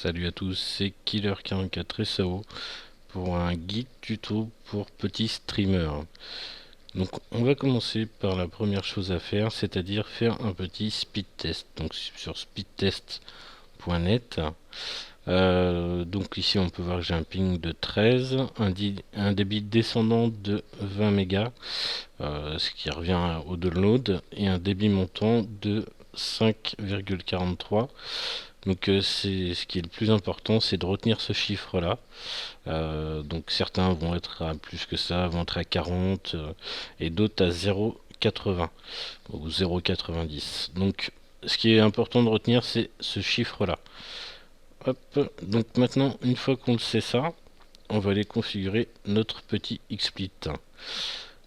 Salut à tous, c'est Killer44 SAO pour un guide tuto pour petits streamers. Donc on va commencer par la première chose à faire, c'est-à-dire faire un petit speed test. Donc sur speedtest.net. Donc ici on peut voir que j'ai un ping de 13, un débit descendant de 20 mégas, ce qui revient au download, et un débit montant de 5,43. Donc c'est ce qui est le plus important, c'est de retenir ce chiffre là. Donc certains vont être à plus que ça, vont être à 40, et d'autres à 0,80 ou 0,90. Donc ce qui est important de retenir, c'est ce chiffre là. Hop, donc maintenant une fois qu'on le sait ça, on va aller configurer notre petit XSplit.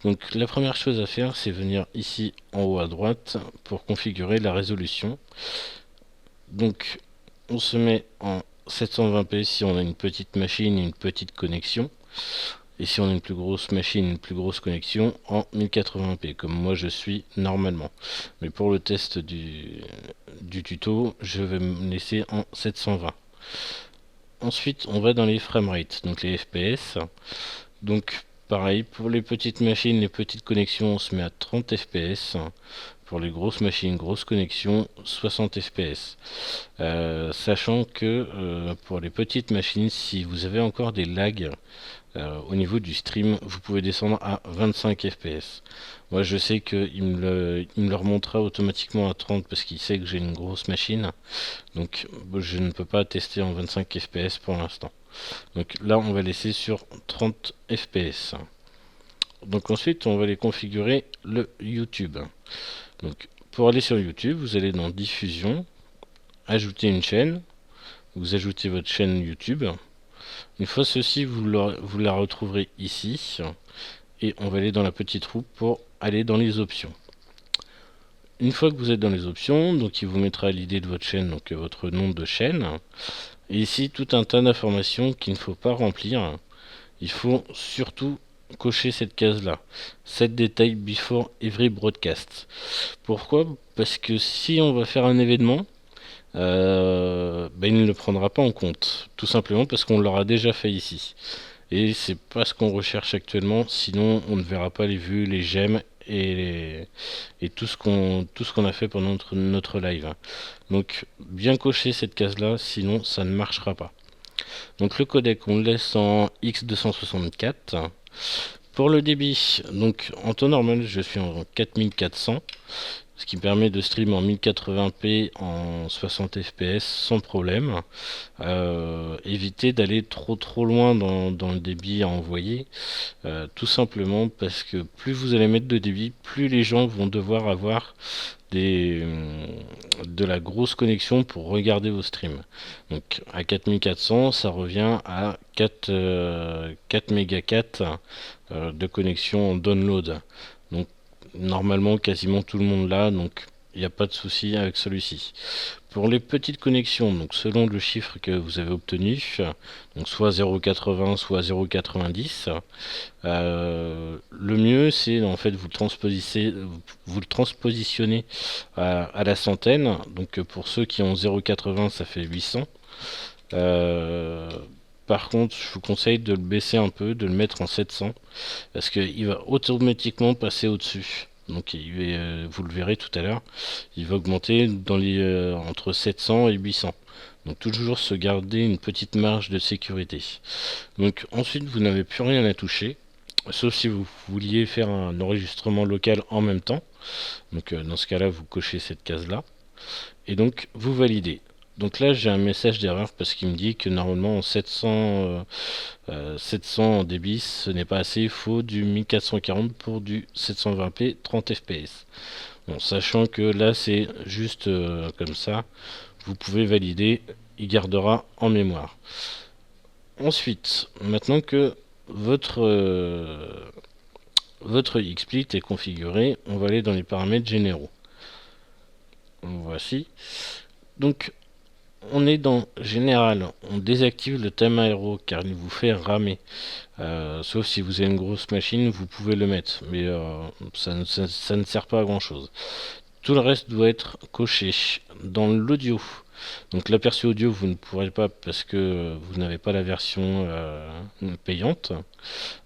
Donc la première chose à faire, c'est venir ici en haut à droite pour configurer la résolution. Donc on se met en 720p si on a une petite machine et une petite connexion. Et si on a une plus grosse machine, une plus grosse connexion, en 1080p, comme moi je suis normalement. Mais pour le test du tuto, je vais me laisser en 720. Ensuite, on va dans les framerates, donc les FPS. Donc pareil, pour les petites machines, les petites connexions, on se met à 30 fps. Pour les grosses machines, grosses connexions, 60 fps. Sachant que pour les petites machines, si vous avez encore des lags au niveau du stream, vous pouvez descendre à 25 fps. Moi je sais qu'il me le remontera automatiquement à 30 parce qu'il sait que j'ai une grosse machine. Donc je ne peux pas tester en 25 fps pour l'instant. Donc là on va laisser sur 30 fps. Donc ensuite on va aller configurer le YouTube. Donc pour aller sur YouTube, vous allez dans diffusion, ajouter une chaîne, vous ajoutez votre chaîne YouTube. Une fois ceci, vous la retrouverez ici, et on va aller dans la petite roue pour aller dans les options. Une fois que vous êtes dans les options, donc il vous mettra l'idée de votre chaîne, donc votre nom de chaîne, et ici tout un tas d'informations qu'il ne faut pas remplir. Il faut surtout cocher cette case là, set detail before every broadcast. Pourquoi? Parce que si on va faire un événement, il ne le prendra pas en compte, tout simplement parce qu'on l'aura déjà fait ici, et c'est pas ce qu'on recherche actuellement, sinon on ne verra pas les vues, les j'aime et tout ce qu'on a fait pendant notre live. Donc bien cocher cette case là, sinon ça ne marchera pas. Donc le codec on le laisse en X264. Pour le débit, donc en temps normal je suis en 4400, ce qui permet de stream en 1080p en 60 fps sans problème. Évitez d'aller trop loin dans le débit à envoyer, tout simplement parce que plus vous allez mettre de débit, plus les gens vont devoir avoir de la grosse connexion pour regarder vos streams. Donc à 4400 ça revient à 4 méga 4 de connexion en download. Donc normalement quasiment tout le monde l'a, donc il n'y a pas de souci avec celui-ci. Pour les petites connexions, donc selon le chiffre que vous avez obtenu, donc soit 0,80 soit 0,90, le mieux c'est en fait vous le transpositionnez à la centaine. Donc pour ceux qui ont 0,80 ça fait 800. Par contre, je vous conseille de le baisser un peu, de le mettre en 700, parce qu'il va automatiquement passer au-dessus. Donc vous le verrez tout à l'heure, il va augmenter dans entre 700 et 800. Donc toujours se garder une petite marge de sécurité. Donc ensuite, vous n'avez plus rien à toucher, sauf si vous vouliez faire un enregistrement local en même temps. Donc dans ce cas-là, vous cochez cette case-là. Et donc vous validez. Donc là j'ai un message d'erreur parce qu'il me dit que normalement en 700 en débit ce n'est pas assez, il faut du 1440 pour du 720p 30 fps. Bon, sachant que là c'est juste comme ça, vous pouvez valider, il gardera en mémoire. Ensuite, maintenant que votre XSplit est configuré, on va aller dans les paramètres généraux. Voici. Donc on est dans général, on désactive le thème aéro car il vous fait ramer. Sauf si vous avez une grosse machine, vous pouvez le mettre, mais ça ne sert pas à grand chose. Tout le reste doit être coché. Dans l'audio, Donc l'aperçu audio, vous ne pourrez pas parce que vous n'avez pas la version payante.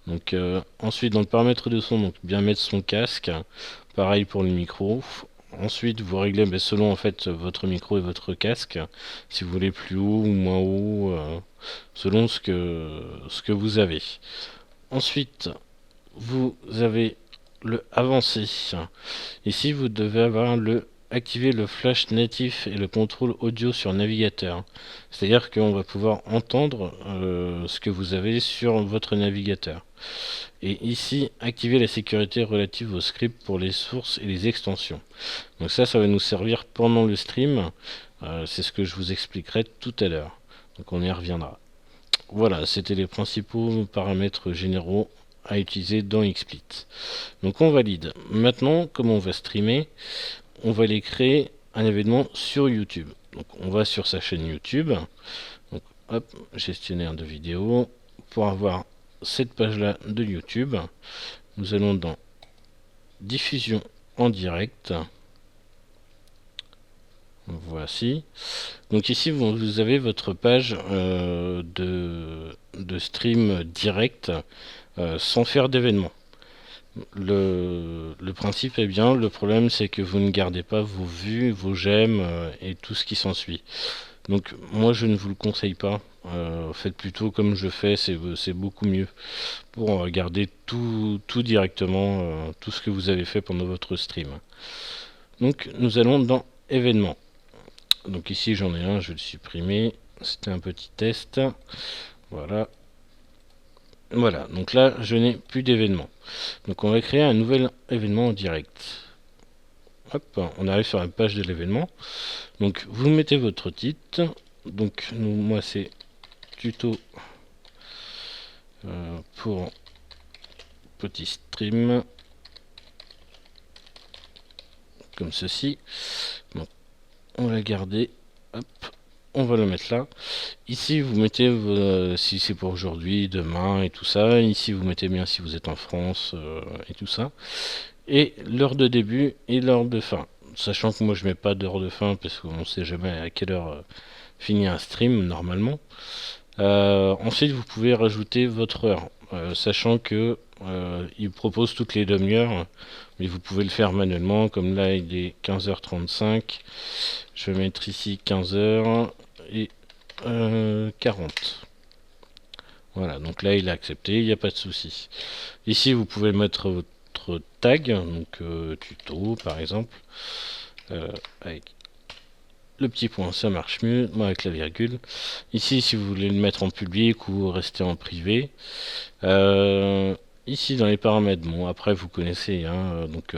Donc ensuite, dans le paramètre de son, donc bien mettre son casque. Pareil pour le micro. Ensuite, vous réglez selon en fait votre micro et votre casque, si vous voulez plus haut ou moins haut, selon ce que vous avez. Ensuite, vous avez le avancé. Ici, vous devez avoir activer le flash natif et le contrôle audio sur navigateur. C'est-à-dire qu'on va pouvoir entendre ce que vous avez sur votre navigateur. Et ici, activer la sécurité relative au script pour les sources et les extensions. Donc ça va nous servir pendant le stream. C'est ce que je vous expliquerai tout à l'heure. Donc on y reviendra. Voilà, c'était les principaux paramètres généraux à utiliser dans XSplit. Donc on valide. Maintenant, comme on va streamer, on va aller créer un événement sur YouTube. Donc on va sur sa chaîne YouTube. Donc hop, gestionnaire de vidéos. Pour avoir cette page-là de YouTube, nous allons dans diffusion en direct. Voici. Donc ici vous avez votre page de stream direct sans faire d'événement. Le principe est bien, le problème c'est que vous ne gardez pas vos vues, vos j'aime et tout ce qui s'ensuit. Donc moi je ne vous le conseille pas. Faites plutôt comme je fais, c'est beaucoup mieux pour garder tout directement, tout ce que vous avez fait pendant votre stream. Donc nous allons dans événements. Donc ici j'en ai un, je vais le supprimer. C'était un petit test. Voilà. Voilà, donc là je n'ai plus d'événement. Donc on va créer un nouvel événement en direct. Hop, on arrive sur la page de l'événement. Donc vous mettez votre titre. Donc moi c'est tuto pour petit stream. Comme ceci. Donc on va garder. Hop, on va le mettre là. Ici vous mettez si c'est pour aujourd'hui, demain et tout ça. Ici vous mettez bien si vous êtes en France et tout ça. Et l'heure de début et l'heure de fin. Sachant que moi je mets pas d'heure de fin parce qu'on ne sait jamais à quelle heure finit un stream normalement. Ensuite vous pouvez rajouter votre heure. Sachant que il propose toutes les demi-heures. Mais vous pouvez le faire manuellement. Comme là il est 15h35. Je vais mettre ici 15h et 40. Voilà, donc là il a accepté, il n'y a pas de souci. Ici vous pouvez mettre votre tag, donc tuto par exemple, avec le petit point ça marche mieux, moi avec la virgule. Ici si vous voulez le mettre en public ou rester en privé. Ici dans les paramètres, bon après vous connaissez, hein, donc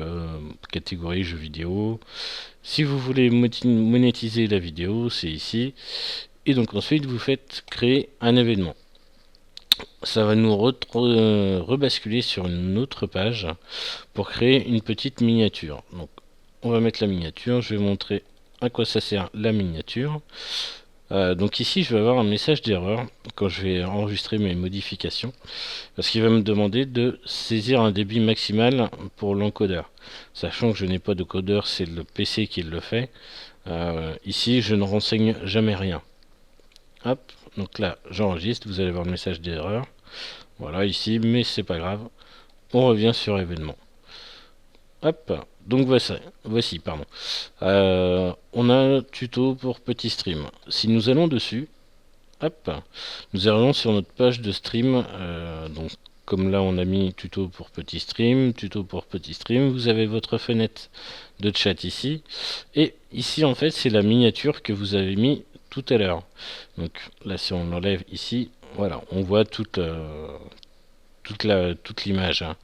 catégorie jeux vidéo. Si vous voulez monétiser la vidéo, c'est ici. Et donc ensuite vous faites créer un événement. Ça va nous rebasculer sur une autre page pour créer une petite miniature. Donc on va mettre la miniature, je vais montrer à quoi ça sert la miniature. Donc ici je vais avoir un message d'erreur quand je vais enregistrer mes modifications parce qu'il va me demander de saisir un débit maximal pour l'encodeur, sachant que je n'ai pas de codeur, c'est le PC qui le fait. Ici je ne renseigne jamais rien. Hop, donc là j'enregistre, vous allez voir le message d'erreur, voilà ici, mais c'est pas grave, on revient sur événement. Hop, donc voici pardon. On a un tuto pour petit stream. Si nous allons dessus, hop, nous allons sur notre page de stream. Donc comme là on a mis tuto pour petit stream, vous avez votre fenêtre de chat ici. Et ici en fait c'est la miniature que vous avez mis tout à l'heure. Donc là si on enlève ici, voilà, on voit toute l'image. Hein.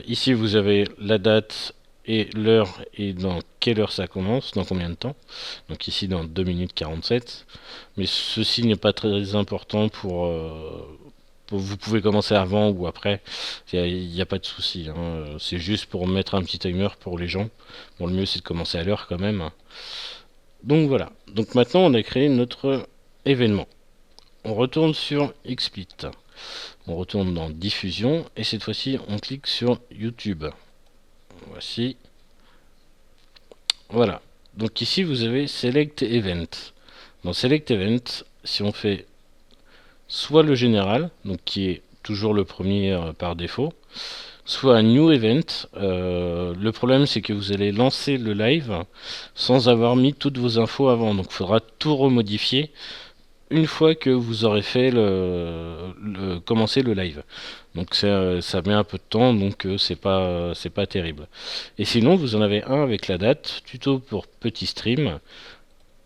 Ici vous avez la date et l'heure et dans quelle heure ça commence, dans combien de temps. Donc ici dans 2 minutes 47. Mais ceci n'est pas très important pour vous pouvez commencer avant ou après, il n'y a pas de souci. Hein. C'est juste pour mettre un petit timer pour les gens. Bon, le mieux c'est de commencer à l'heure quand même. Hein. Donc voilà. Donc maintenant on a créé notre événement. On retourne sur XSplit. On retourne dans diffusion et cette fois-ci on clique sur YouTube. Voici. Voilà. Donc ici vous avez Select Event. Dans Select Event, si on fait soit le général, donc qui est toujours le premier par défaut, soit un New Event. Le problème c'est que vous allez lancer le live sans avoir mis toutes vos infos avant, donc il faudra tout remodifier une fois que vous aurez fait commencer le live. Donc ça met un peu de temps, donc c'est pas terrible. Et sinon vous en avez un avec la date, tuto pour petit stream,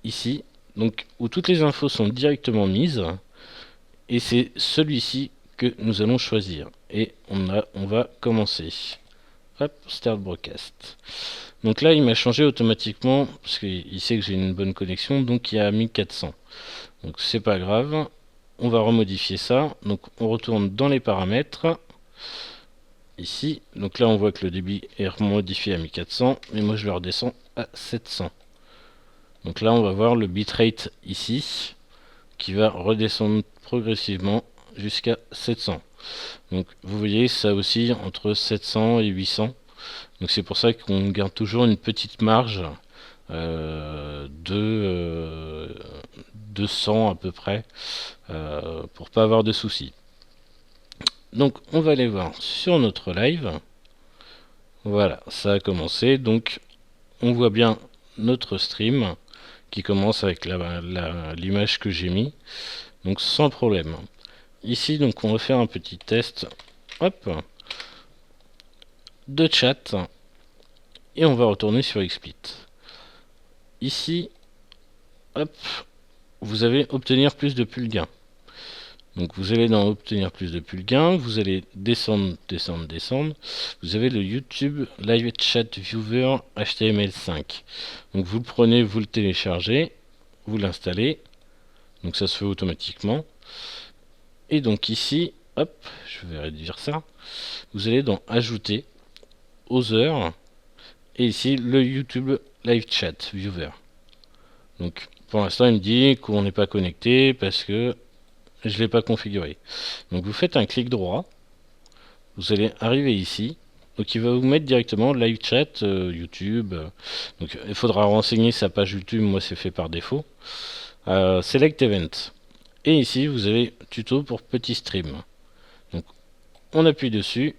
ici, donc où toutes les infos sont directement mises, et c'est celui-ci que nous allons choisir. Et on va commencer. Hop, Start Broadcast. Donc là, il m'a changé automatiquement, parce qu'il sait que j'ai une bonne connexion, donc il a mis 400. Donc c'est pas grave. On va remodifier ça. Donc on retourne dans les paramètres. Ici. Donc là, on voit que le débit est remodifié à 1400, mais moi je le redescends à 700. Donc là, on va voir le bitrate ici, qui va redescendre progressivement jusqu'à 700. Donc vous voyez, ça aussi entre 700 et 800. Donc c'est pour ça qu'on garde toujours une petite marge de 200 à peu près pour pas avoir de soucis. Donc on va aller voir sur notre live. Voilà, ça a commencé. Donc on voit bien notre stream qui commence avec l'image que j'ai mis. Donc sans problème. Ici donc on va faire un petit test. Hop, de chat. Et on va retourner sur XSplit. Ici, hop, vous avez obtenir plus de pulgains. Donc vous allez dans obtenir plus de pulgains, vous allez descendre, descendre, descendre. Vous avez le YouTube Live Chat Viewer HTML5. Donc vous le prenez, vous le téléchargez, vous l'installez. Donc ça se fait automatiquement. Et donc ici, hop, je vais réduire ça. Vous allez dans Ajouter, Other, et ici le YouTube Live Chat Viewer. Donc pour l'instant il me dit qu'on n'est pas connecté parce que je ne l'ai pas configuré. Donc vous faites un clic droit, vous allez arriver ici, donc il va vous mettre directement live chat YouTube. Donc il faudra renseigner sa page YouTube, moi c'est fait par défaut. Select Event. Et ici vous avez tuto pour petit stream. Donc on appuie dessus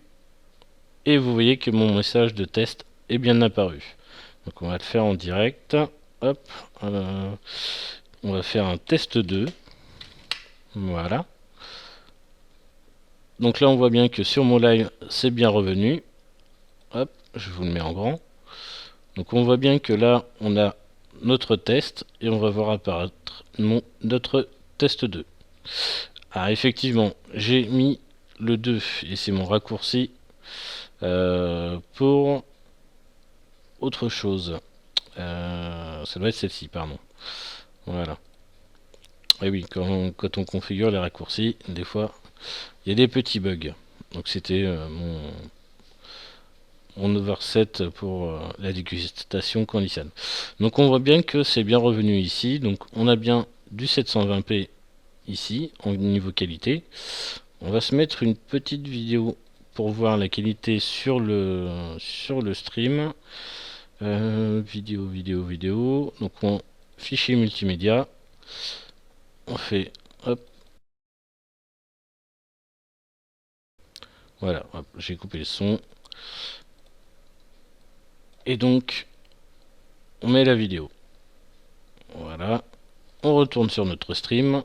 et vous voyez que mon message de test est bien apparu. Donc on va le faire en direct. Hop, on va faire un test 2. Voilà. Donc là on voit bien que sur mon live c'est bien revenu. Hop, je vous le mets en grand. Donc on voit bien que là on a notre test et on va voir apparaître notre test 2. Ah effectivement j'ai mis le 2 et c'est mon raccourci pour autre chose. Ça doit être celle-ci, pardon. Voilà. Et oui, quand on configure les raccourcis, des fois, il y a des petits bugs. Donc c'était mon overset pour la dégustation candiciane. Donc on voit bien que c'est bien revenu ici. Donc on a bien du 720p ici, en niveau qualité. On va se mettre une petite vidéo pour voir la qualité sur le stream. Vidéo. Donc on fichier multimédia. On fait hop. Voilà, j'ai coupé le son. Et donc on met la vidéo. Voilà. On retourne sur notre stream.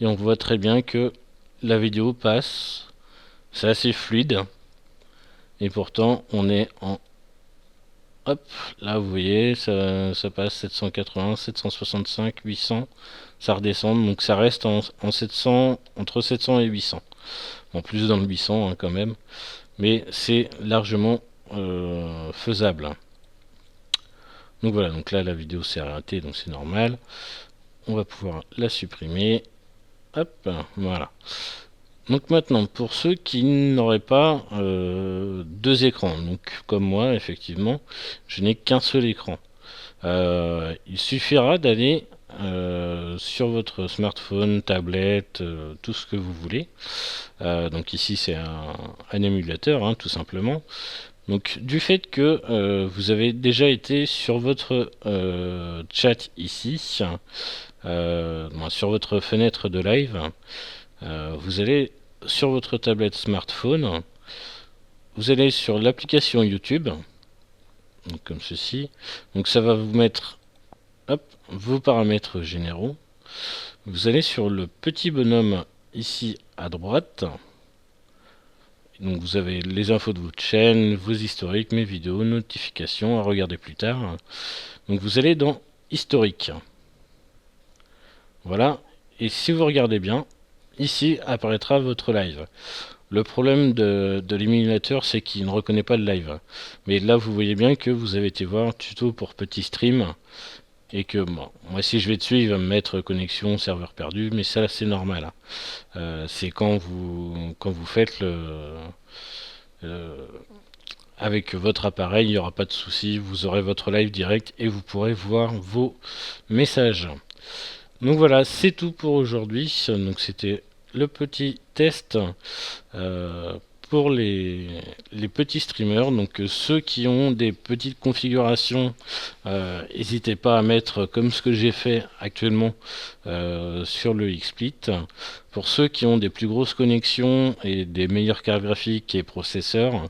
Et on voit très bien que la vidéo passe. C'est assez fluide. Et pourtant on est en hop, là vous voyez, ça passe 780, 765, 800, ça redescend, donc ça reste en 700, entre 700 et 800. En plus dans le 800 hein, quand même, mais c'est largement faisable. Donc voilà, donc là la vidéo s'est arrêtée, donc c'est normal. On va pouvoir la supprimer. Hop, voilà. Donc maintenant, pour ceux qui n'auraient pas deux écrans, donc comme moi, effectivement, je n'ai qu'un seul écran. Il suffira d'aller sur votre smartphone, tablette, tout ce que vous voulez. Donc ici, c'est un émulateur, hein, tout simplement. Donc du fait que vous avez déjà été sur votre chat ici, sur votre fenêtre de live, vous allez sur votre tablette smartphone, vous allez sur l'application YouTube, donc comme ceci. Donc ça va vous mettre vos paramètres généraux. Vous allez sur le petit bonhomme ici à droite. Donc vous avez les infos de votre chaîne, vos historiques, mes vidéos, notifications à regarder plus tard. Donc vous allez dans historique. Voilà. Et si vous regardez bien, ici apparaîtra votre live. Le problème de l'émulateur, c'est qu'il ne reconnaît pas le live. Mais là, vous voyez bien que vous avez été voir tuto pour petit stream. Et que bon, moi si je vais dessus, il va me mettre connexion serveur perdu, mais ça c'est normal. C'est quand vous faites avec votre appareil, il n'y aura pas de souci, vous aurez votre live direct et vous pourrez voir vos messages. Donc voilà, c'est tout pour aujourd'hui. Donc c'était le petit test pour les petits streamers. Donc ceux qui ont des petites configurations, n'hésitez pas à mettre comme ce que j'ai fait actuellement sur le XSplit. Pour ceux qui ont des plus grosses connexions et des meilleures cartes graphiques et processeurs,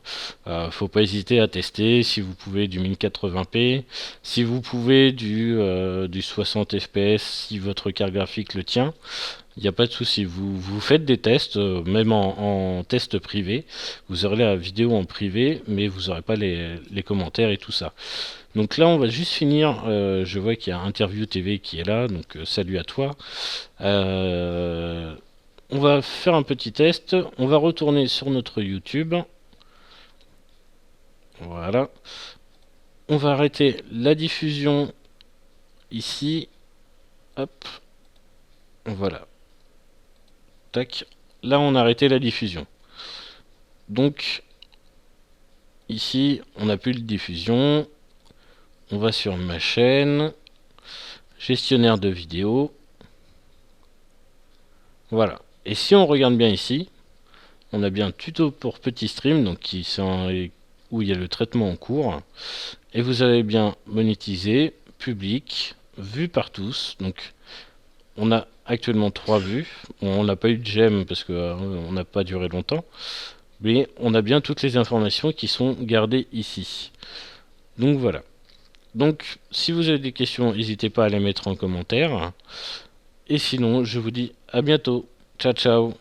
faut pas hésiter à tester. Si vous pouvez du 1080p, si vous pouvez du 60 fps, si votre carte graphique le tient, il n'y a pas de souci. Vous faites des tests, même en test privé. Vous aurez la vidéo en privé, mais vous n'aurez pas les commentaires et tout ça. Donc là, on va juste finir. Je vois qu'il y a Interview TV qui est là, donc salut à toi. On va faire un petit test. On va retourner sur notre YouTube. Voilà. On va arrêter la diffusion ici. Hop. Voilà. Tac. Là, on a arrêté la diffusion. Donc, ici, on n'a plus de diffusion. On va sur ma chaîne. Gestionnaire de vidéos. Voilà. Et si on regarde bien ici, on a bien tuto pour petit stream, donc où il y a le traitement en cours. Et vous avez bien monétisé, public, vu par tous. Donc, on a actuellement 3 vues. On n'a pas eu de j'aime parce que on n'a pas duré longtemps. Mais on a bien toutes les informations qui sont gardées ici. Donc voilà. Donc si vous avez des questions, n'hésitez pas à les mettre en commentaire. Et sinon, je vous dis à bientôt. Ciao ciao.